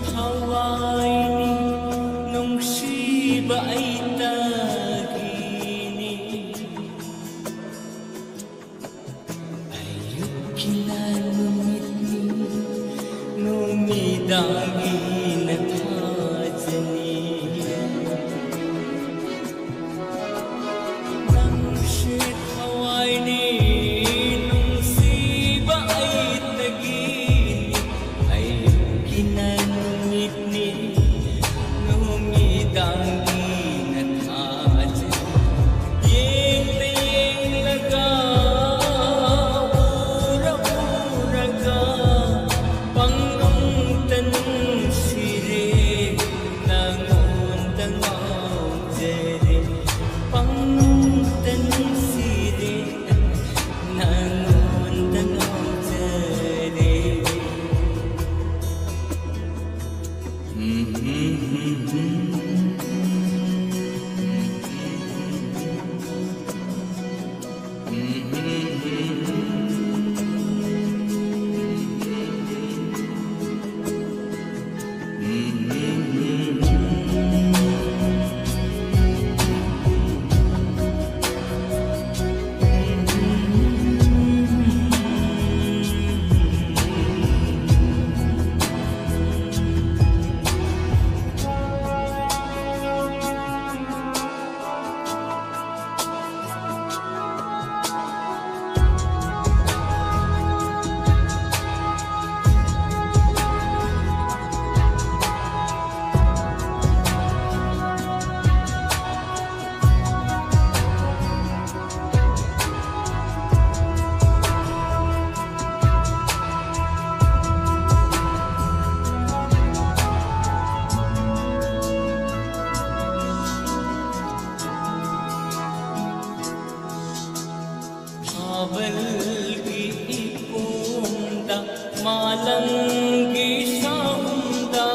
thawai ni nungsiba ay tagini ayok kinanumit ni numidagi na tajani nungsi thawai ni nungsiba ay tagini ayok kinanumit ni numidagi na tajani yeng tayeng laga pura-pura ka pangnong tanong sire nangon tangaw jere pangnong tanong sire nangon tangaw jere Abalgi ipunda malanggi saunda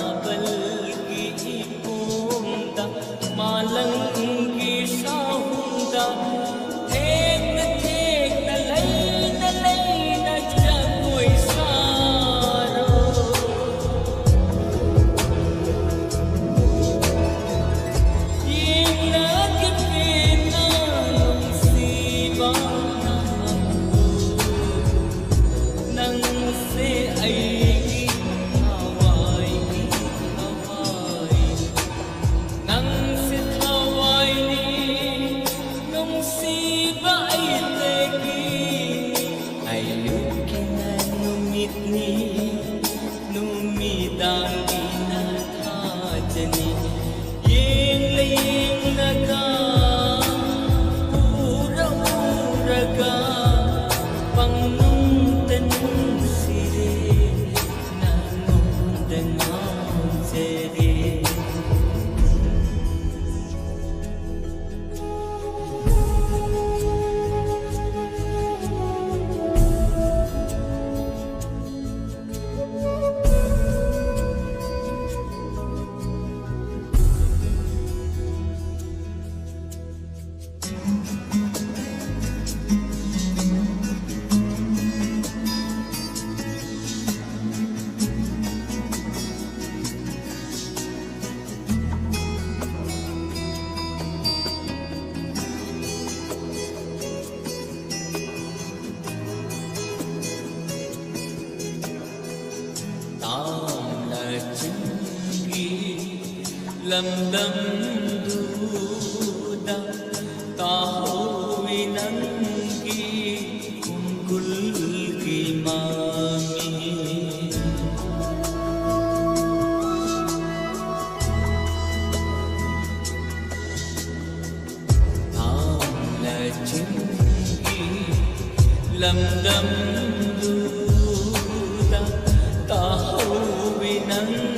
abalgi ipunda malanggi saunda thek na lay na jagoy saro yeng nagipin na nang se ay hawai nang se hawai ni nung si ba ay tegi ayok kinanumit ni numidang inatajani yeng layeng naga pura-pura ka pangnong tanong sire nangon tangaw jere lamdam duda tahu winanggi unggul ki mami la chingi lamdam duda tahu winanggi